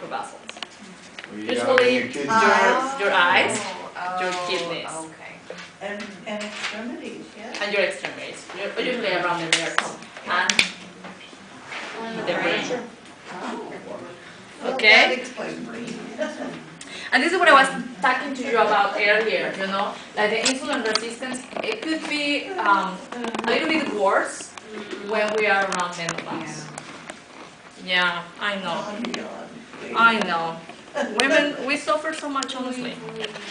microvessels. Well, Usually your eyes, your Oh, kidneys, okay. And extremities, yeah. and your extremities, usually around the nerves and the brain. Well, Okay? that explains me. And this is what I was talking to you about earlier, you know, like the insulin resistance, it could be a little bit worse when we are around menopause. Yeah, I know. I know. Women, we suffer so much, honestly.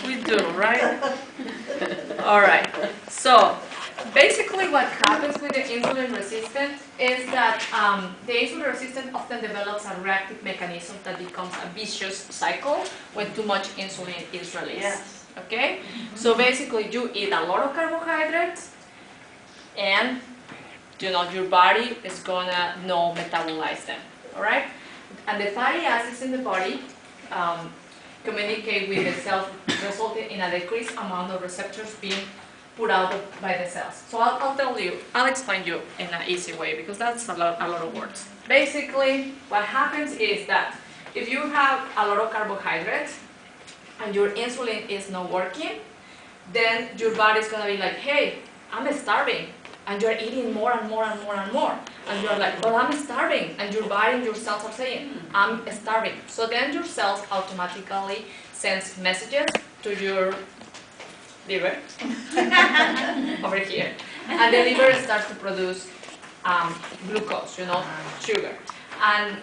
We do, right? All right. So, basically what happens with the insulin resistance is that the insulin resistance often develops a reactive mechanism that becomes a vicious cycle when too much insulin is released. Yes. Okay? So basically you eat a lot of carbohydrates and you know your body is gonna not metabolize them. Alright? And the fatty acids in the body communicate with the cells, resulting in a decreased amount of receptors being put out by the cells. So I'll explain you in an easy way because that's a lot of words. Basically, what happens is that if you have a lot of carbohydrates and your insulin is not working, then your body's gonna be like, hey, I'm starving. And you're eating more and more and more and more. And you're like, well, I'm starving. And your body and your cells are saying, I'm starving. So then your cells automatically sends messages to your liver over here. And the liver starts to produce glucose, you know, sugar. And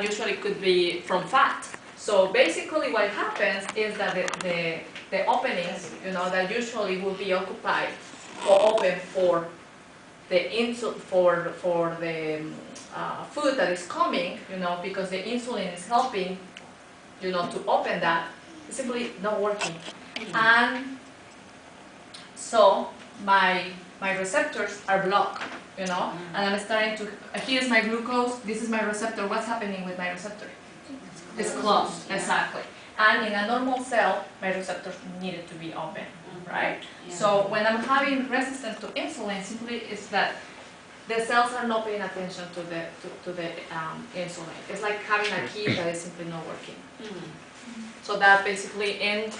usually it could be from fat. So basically what happens is that the openings, you know, that usually will be occupied or open for the food that is coming, you know, because the insulin is helping, you know, to open that, it's simply not working. And so my receptors are blocked, you know, and I'm starting to, here's my glucose, this is my receptor, what's happening with my receptor? It's closed, exactly. And in a normal cell, my receptors needed to be open, right? Yeah. So when I'm having resistance to insulin, simply is that the cells are not paying attention to the insulin. It's like having a key that is simply not working. So that basically, in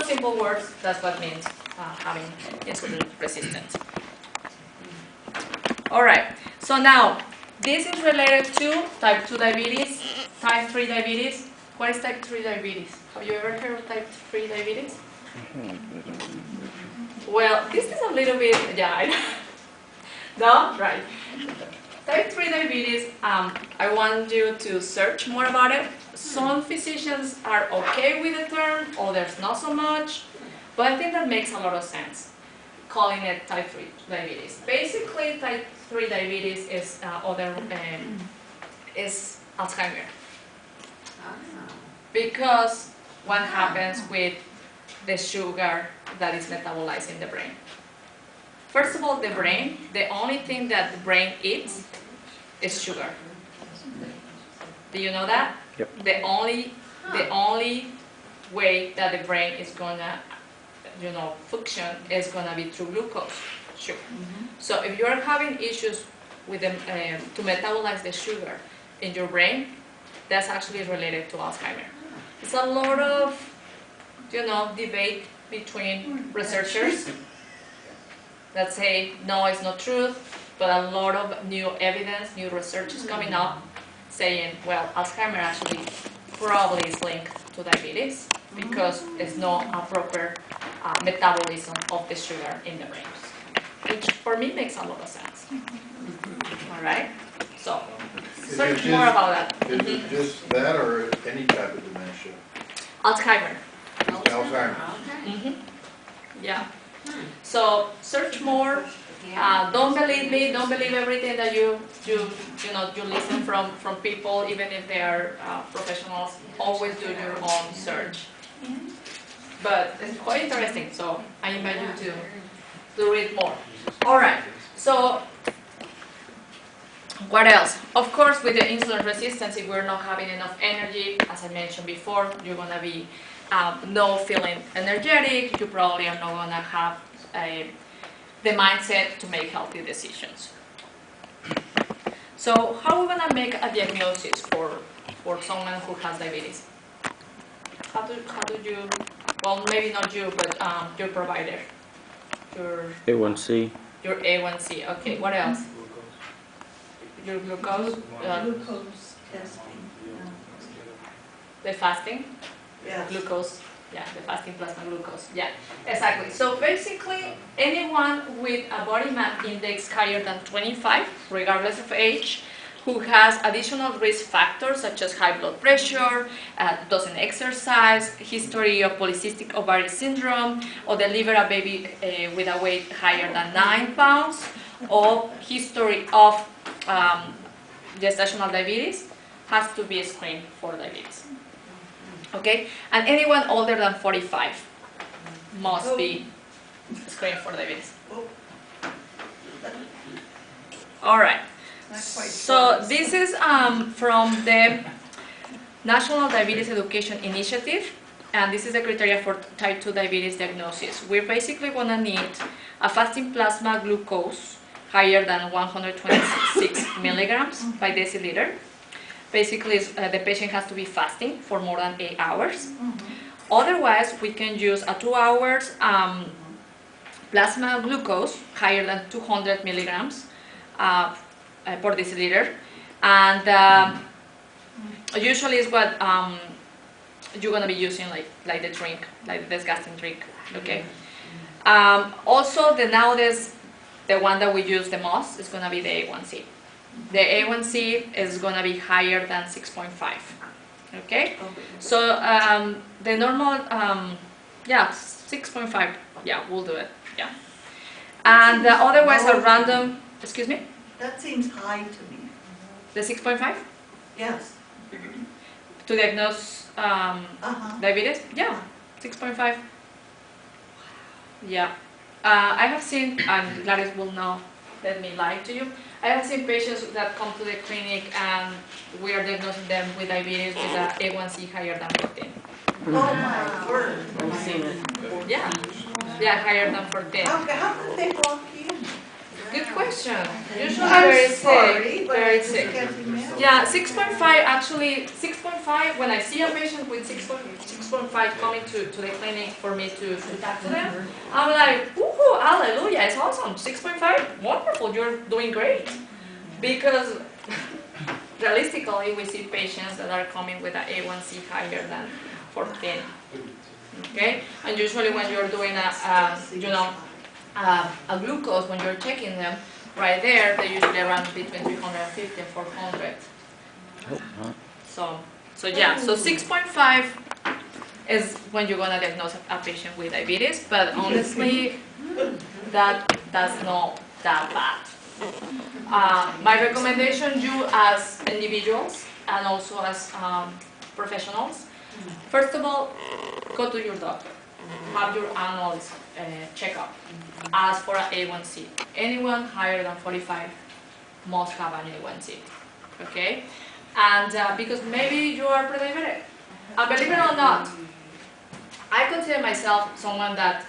simple words, that's what means having insulin resistance. All right. So now this is related to type 2 diabetes, type 3 diabetes. What is type 3 diabetes? Have you ever heard of type 3 diabetes? Well, this is a little bit, yeah, no? Right. Type 3 diabetes, I want you to search more about it. Some physicians are okay with the term, others not so much, but I think that makes a lot of sense, calling it type 3 diabetes. Basically, type 3 diabetes is is Alzheimer. Because what happens with the sugar that is metabolized in the brain? First of all, the brain, the only thing that the brain eats is sugar. Do you know that? Yep. The only way that the brain is gonna, function is gonna be through glucose, sugar. So if you are having issues with to metabolize the sugar in your brain, that's actually related to Alzheimer. It's a lot of, debate between researchers that say, no, it's not true, but a lot of new evidence, new research is coming up saying, well, Alzheimer actually probably is linked to diabetes because it's not a proper metabolism of the sugar in the brain, which for me makes a lot of sense. All right? So, search more about that. Is it just that or any type of dementia? Alzheimer. Alzheimer's. Okay. Yeah. So search more. Don't believe me. Don't believe everything that you listen from people, even if they are professionals. Always do your own search. But it's quite interesting. So I invite you to read more. All right. So what else? Of course, with the insulin resistance, if we're not having enough energy, as I mentioned before, you're gonna be no feeling energetic. You probably are not gonna have the mindset to make healthy decisions. So how are we gonna make a diagnosis for someone who has diabetes? How do you, well, maybe not you, but your provider, your A1C. your A1C. Okay, what else? Your glucose, Glucose testing. the fasting, Yes. glucose, yeah, the fasting plasma glucose, yeah, exactly. So basically, anyone with a body mass index higher than 25, regardless of age, who has additional risk factors such as high blood pressure, doesn't exercise, history of polycystic ovary syndrome, or deliver a baby with a weight higher than 9 pounds, or history of gestational diabetes, has to be screened for diabetes. Okay, and anyone older than 45 must be screened for diabetes. All right. Not quite So sure. this is from the National Diabetes Education Initiative, and this is the criteria for type 2 diabetes diagnosis. We're basically going to need a fasting plasma glucose higher than 126 milligrams by deciliter. Basically, the patient has to be fasting for more than 8 hours. Otherwise, we can use a 2 hours plasma glucose higher than 200 milligrams per deciliter, and usually is what you're gonna be using, like the drink, like the disgusting drink. Okay. Also, nowadays the one that we use the most is gonna be the A1C. The A1C is gonna be higher than 6.5. Okay. So the normal, yeah, 6.5. Yeah, we'll do it. Yeah. And otherwise, a random. Excuse me. That seems high to me. The 6.5 Yes. to diagnose diabetes? Yeah, 6.5. Yeah. I have seen, and Gladys will not let me lie to you, I have seen patients that come to the clinic and we are diagnosing them with diabetes with an A1C higher than 14. Oh my word. I've seen it. Yeah, yeah, higher than 14. How could they walk in? Good question. Usually I'm very sorry, sick, but very I just sick. can't imagine. Yeah, 6.5 actually, 6.5, when I see a patient with 6.5 coming to the clinic for me to talk to them, I'm like, woohoo, hallelujah, it's awesome, 6.5, wonderful, you're doing great. Because realistically, we see patients that are coming with an A1C higher than 14. Okay, and usually when you're doing a glucose, when you're checking them, right there, they usually run between 350 and 400. So yeah, so 6.5 is when you're gonna diagnose a patient with diabetes, but honestly, that's not that bad. My recommendation, you as individuals and also as professionals, first of all, go to your doctor, have your annual checkup, ask for an A1C. Anyone higher than 45 must have an A1C, okay? And because maybe you are pre-diabetic. And believe it or not, I consider myself someone that,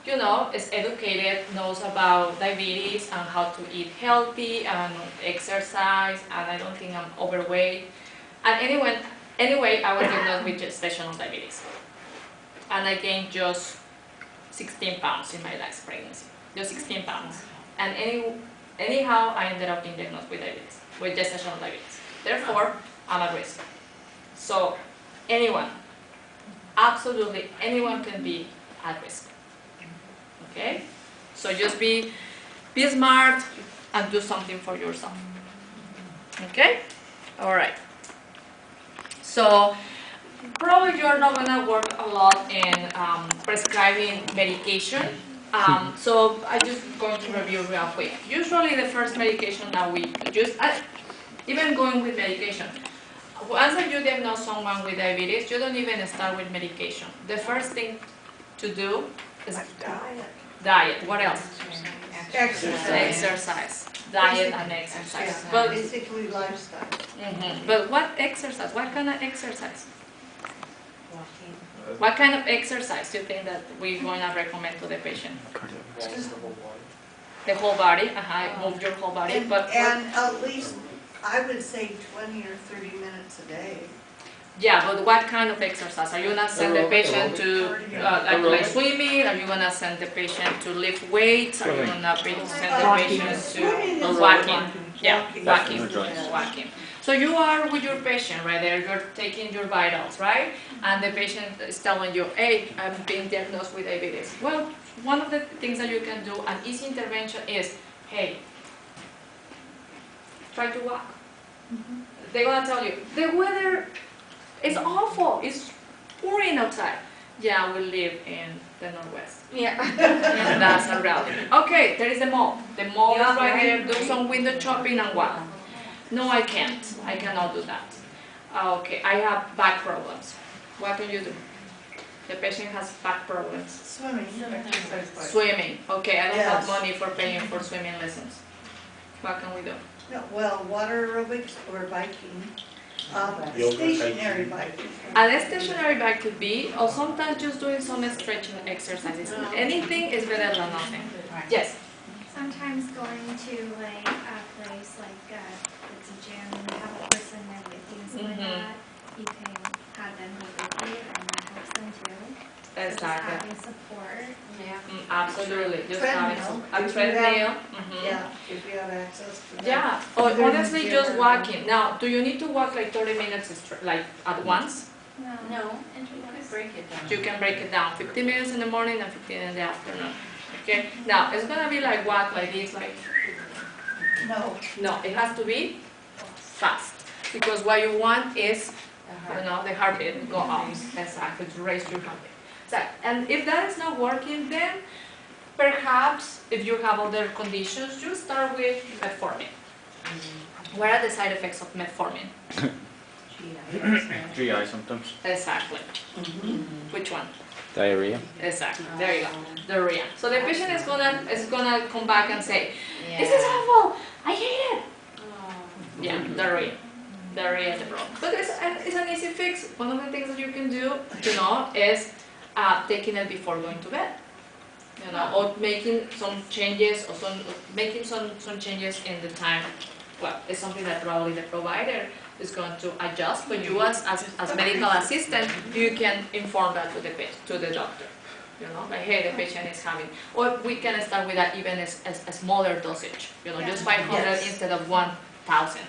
you know, is educated, knows about diabetes and how to eat healthy and exercise, and I don't think I'm overweight. And anyway, I was diagnosed with gestational diabetes. And I gained just 16 pounds in my last pregnancy, just 16 pounds. And anyhow, I ended up being diagnosed with diabetes, with gestational diabetes. Therefore, I'm at risk. So, anyone, absolutely anyone can be at risk. Okay? So just be smart and do something for yourself. Okay? All right. So probably you're not gonna work a lot in prescribing medication. So I'm just going to review real quick. Usually the first medication that we use, even going with medication, once you diagnose someone with diabetes, you don't even start with medication. The first thing to do is diet. What else? Exercise. Diet and exercise. But basically lifestyle. But what exercise? What kind of exercise? What kind of exercise do you think that we're going to recommend to the patient? The whole body. Move your whole body. And at least, I would say 20 or 30 minutes a day. Yeah, but what kind of exercise? Are you gonna send the patient to like swimming? Are you gonna send the patient to lift weights? Are you gonna send the patient Swimming to is walking? Yeah, Walking. walking. So you are with your patient right there. You're taking your vitals, right? And the patient is telling you, "Hey, I'm being diagnosed with diabetes." Well, one of the things that you can do, an easy intervention is, "Hey, try to walk." They're gonna tell you, "The weather it's awful. It's pouring outside." Yeah, we live in the Northwest. Yeah. And that's a reality. Okay, there is the mall. The mall is right there. Do some window shopping and walk. No, I can't. I cannot do that. Okay, I have back problems. What can you do? The patient has back problems. Swimming, exercise bike. Swimming. Okay, I don't have Yes. money for paying for swimming lessons. What can we do? No, well, water aerobics or biking, Yoga, stationary biking. A stationary bike could be, or sometimes just doing some stretching exercises. Anything is better than nothing. Yes. Sometimes going to like a place like it's a gym and you have a person there with you and stuff like Mhm. that, you can have them go with you and that helps them too. So just Exactly. having support. Absolutely. Just having Treadmill, a if you have- treadmill. Mhm. Yeah, if you have access to that. Yeah, or Either in the honestly, gym just or- walking. Now, do you need to walk like 30 minutes like at once? No. Intervals. Break it down. You can break it down, 15 minutes in the morning and 15 in the afternoon. Okay, now it's gonna be like walk like this, like, no, it has to be fast. Because what you want is, the heartbeat go up, exactly, to raise your heartbeat. So, and if that is not working, then perhaps if you have other conditions, you start with metformin. What are the side effects of metformin? GI symptoms. Exactly. Which one? Diarrhea. Exactly. There you go. Diarrhea. So the patient is gonna come back and say, "This is awful. I hate it." Yeah, diarrhea. Diarrhea is the problem. But it's an easy fix. One of the things that you can do, is taking it before going to bed. Or making some changes, or making some changes in the time. Well, it's something that probably the provider is going to adjust, but you as medical assistant, you can inform that to the doctor. Like, hey, the patient is having, or we can start with even a smaller dosage. Just 500 Yes. instead of 1,000.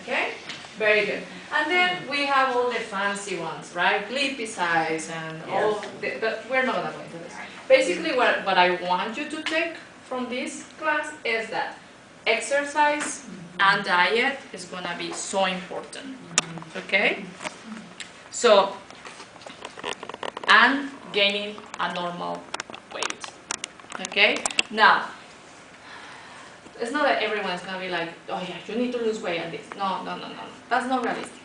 Okay, very good. And then we have all the fancy ones, right? Glipizide and all, but we're not gonna go into this. Basically, what I want you to take from this class is that exercise and diet is gonna be so important. Okay? So, and gaining a normal weight. Okay? Now, it's not that everyone is gonna be like, "Oh yeah, you need to lose weight and this." No. That's not realistic.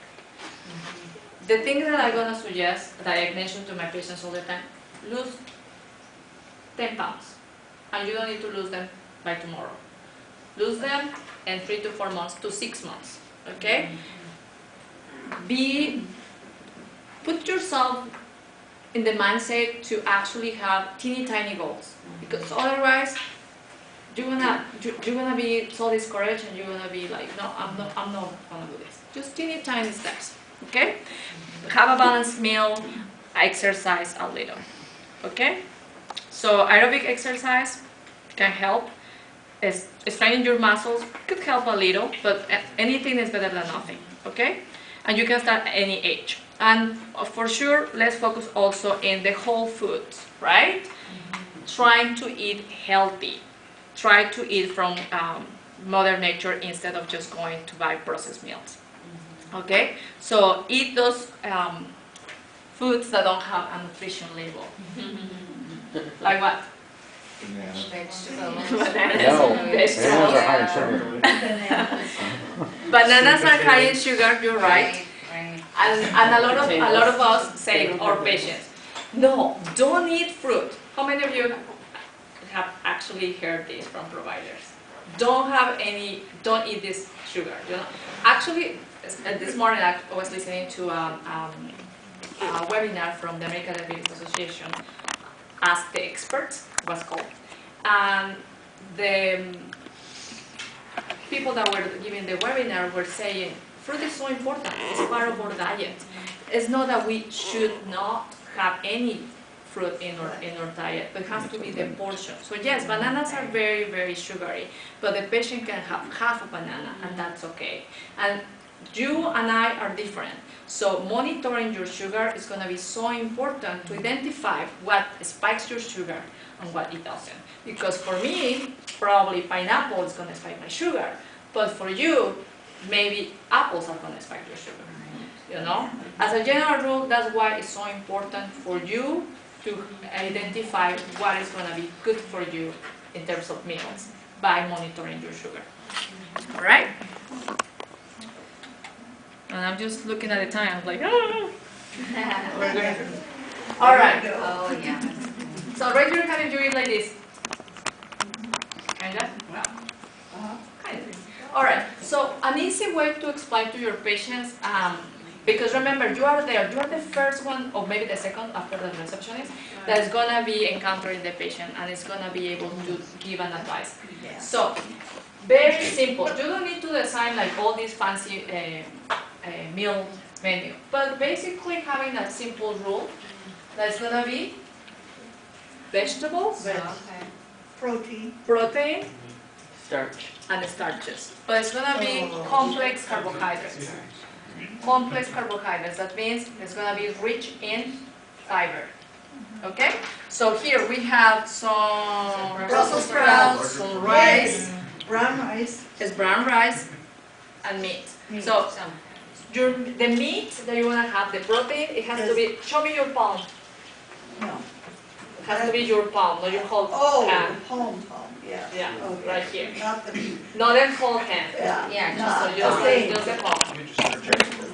The thing that I'm gonna suggest, that I mention to my patients all the time, lose 10 pounds. And you don't need to lose them by tomorrow. Lose them in 3 to 4 months to 6 months. Okay? Put yourself in the mindset to actually have teeny tiny goals. Because otherwise, you're gonna be so discouraged and you're gonna be like, "No, I'm not gonna do this." Just teeny tiny steps. Okay? Have a balanced meal, exercise a little. Okay? So aerobic exercise can help. Straining your muscles could help a little, but anything is better than nothing. Okay? And you can start at any age. And for sure, let's focus also in the whole foods, right? Trying to eat healthy. Try to eat from Mother Nature instead of just going to buy processed meals. Okay? So eat those foods that don't have a nutrition label. Like what? Bananas. Vegetables. No, Vegetables. bananas are high in sugar. Bananas are high in sugar, you're right. Right. And a lot of us say, our patients, "No, don't eat fruit." How many of you have actually heard this from providers? Don't eat this sugar. Actually, this morning I was listening to a webinar from the American Diabetes Association. Ask the Experts was called, and the people that were giving the webinar were saying, fruit is so important. It's part of our diet. It's not that we should not have any fruit in our diet, but it has to be the portion. So yes, bananas are very, very sugary, but the patient can have half a banana, and that's okay. And you and I are different. So monitoring your sugar is going to be so important to identify what spikes your sugar and what it doesn't. Because for me, probably pineapple is going to spike my sugar, but for you, maybe apples are going to spike your sugar. You know, as a general rule, that's why it's so important for you to identify what is going to be good for you in terms of meals by monitoring your sugar. All right? And I'm just looking at the time, I'm like, oh. We're good. All right. Oh, yeah. So right here, can you do it like this? Kinda? Kind of. All right. So an easy way to explain to your patients, because remember, you are there. You are the first one, or maybe the second after the receptionist, that's gonna be encountering the patient and is gonna be able to give an advice. So very simple. You don't need to design like all these fancy meal menu, but basically having a simple rule that's gonna be vegetables, Protein. protein, Starch. and starches. But it's gonna be complex carbohydrates. Complex carbohydrates, that means it's gonna be rich in fiber. Okay? So here we have some Brussels sprouts, some rice, Brown rice. it's brown rice, and meat. So the meat that you wanna have, the protein, it has to be, show me your palm. No. It has to be your palm, not your whole Oh, hand. palm, yeah. Yeah, Okay. right here. Not the, Not the whole hand. Yeah, So not just, the same. just the palm.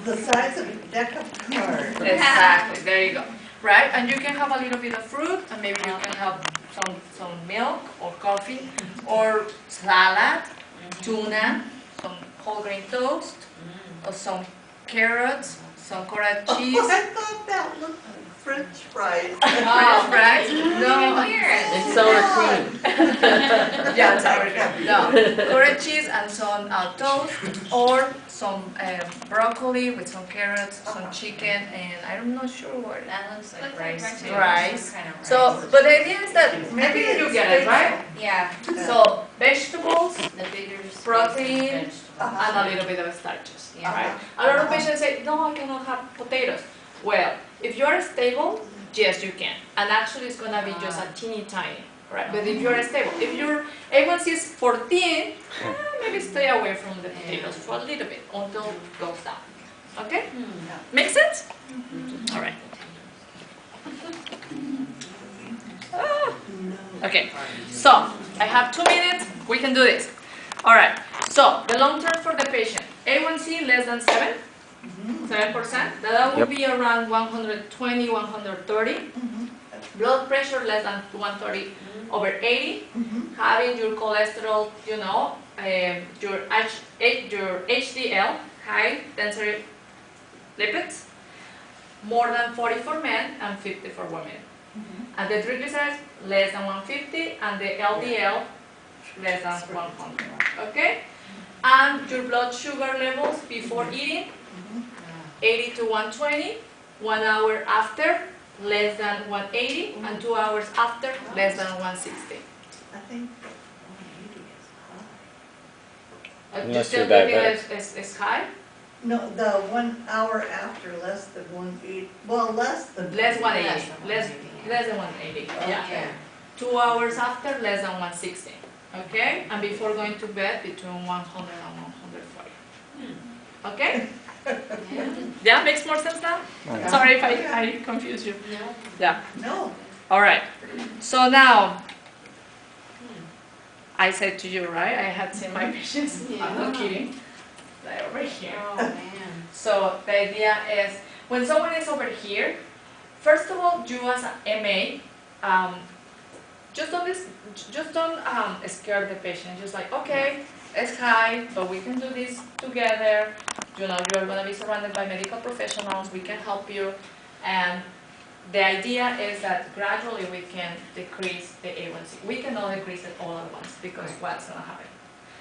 The size of a deck of cards. Exactly, there you go. Right, and you can have a little bit of fruit, and maybe you can have some milk or coffee, or salad, tuna, some whole grain toast, or some carrots, some cottage cheese. Oh, I thought that looked French fries. Oh, right? No, It's sour cream. yeah, sour cream. No, cottage cheese and some toast, or some broccoli with some carrots, some chicken, and I'm not sure what. That looks like Looks like rice too. rice. Some kind of So, rice. but the idea is that maybe you get it, right? Yeah, So, vegetables the bigger Protein, vegetables. and a little bit of starches, Yeah. right? A lot of patients say, no, I cannot have potatoes. Well, if you are stable, yes, you can. And actually, it's going to be just a teeny tiny, right? But if you are stable, if your A1C is 14, maybe stay away from the potatoes for a little bit until it goes down. Okay? Make sense? All right. Okay, so I have 2 minutes. We can do this. All right. So the long term for the patient, A1C less than 7%. That will be around 120, 130. Blood pressure less than 130 over 80. Having your cholesterol, you know, your HDL, high density lipids, more than 40 for men and 50 for women. And the triglycerides less than 150, and the LDL less than 100. Okay? And your blood sugar levels before eating, 80 to 120, 1 hour after, less than 180, and 2 hours after, less than 160. I think You Unless still you're think diabetic. it's high? no, the 1 hour after less than 180, well, less than. Less 180. Less Less than 180. Yeah. Yeah. 2 hours after, less than 160. Okay? And before going to bed, between 100 and 140. Okay? Yeah, makes more sense now? Okay. Sorry if I confused you. No. Yeah. No. All right. So now, I said to you, right? I had seen my patients. I'm not kidding. They're over here. Oh, man. So the idea is, when someone is over here, first of all, you as an MA, just don't scare the patient. Just like, okay, it's high, but we can do this together. You know, you're going to be surrounded by medical professionals. We can help you, and the idea is that gradually we can decrease the A1C. We cannot decrease it all at once, because what's going to happen?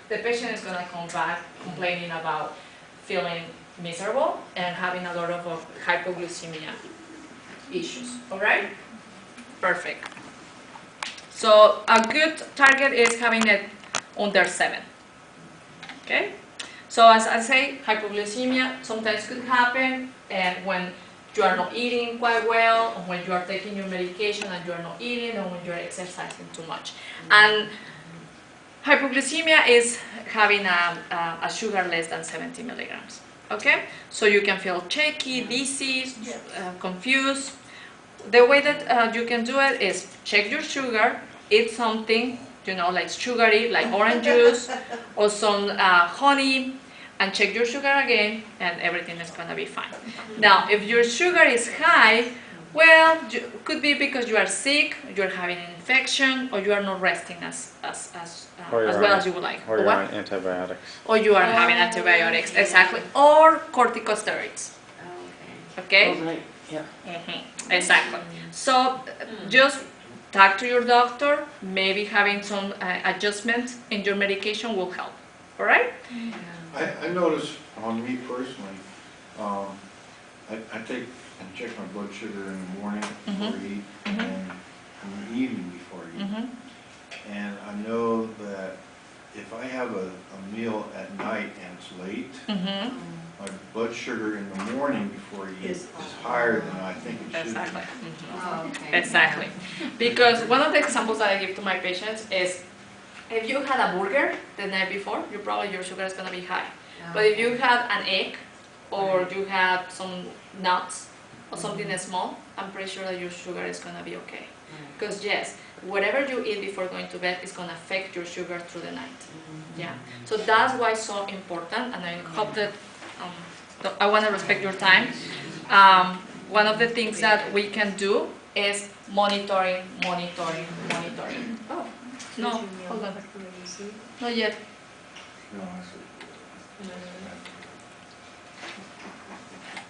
The patient is going to come back complaining about feeling miserable and having a lot of hypoglycemia issues. All right? Perfect. So a good target is having it under 7. Okay? So as I say, hypoglycemia sometimes could happen when you are not eating quite well, or when you are taking your medication and you are not eating, or when you are exercising too much. And hypoglycemia is having a sugar less than 70 milligrams. Okay? So you can feel shaky, dizzy, confused. The way that you can do it is check your sugar, eat something, like sugary, like orange juice, or some honey, and check your sugar again, and everything is going to be fine. Now, if your sugar is high, well, could be because you are sick, you're having an infection, or you are not resting as well as you would like. Or you're on antibiotics. Or you are having antibiotics, exactly, or corticosteroids. Okay? Overnight, yeah. Exactly. So just talk to your doctor. Maybe having some adjustments in your medication will help. All right? I notice on me personally, I take and check my blood sugar in the morning before I eat and in the evening before I eat. And I know that if I have a meal at night and it's late, my blood sugar in the morning before I eat is higher than I think it should Exactly. be. Oh, okay. Exactly. Because one of the examples that I give to my patients is if you had a burger the night before, your sugar is going to be high. But if you had an egg or you had some nuts or something small, I'm pretty sure that your sugar is going to be okay. Because yes, whatever you eat before going to bed is going to affect your sugar through the night. Yeah. So that's why it's so important, and I hope that I want to respect your time. One of the things that we can do is monitoring. Oh, no, hold on. Not yet. No, I see.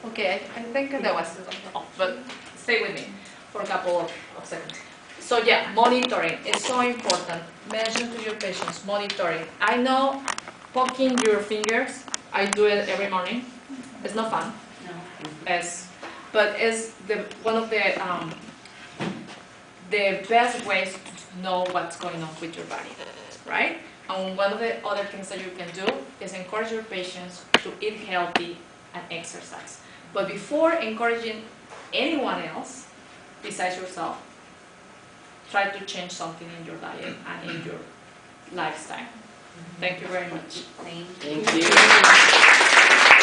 Okay, I think that was off, but stay with me for a couple of seconds. So yeah, monitoring is so important. Mention to your patients, monitoring. I know poking your fingers, I do it every morning. It's not fun. No. But it's one of the best ways to know what's going on with your body, right? And one of the other things that you can do is encourage your patients to eat healthy and exercise. But before encouraging anyone else besides yourself, try to change something in your diet and in your lifestyle. Thank you very much. Thank you. Thank you.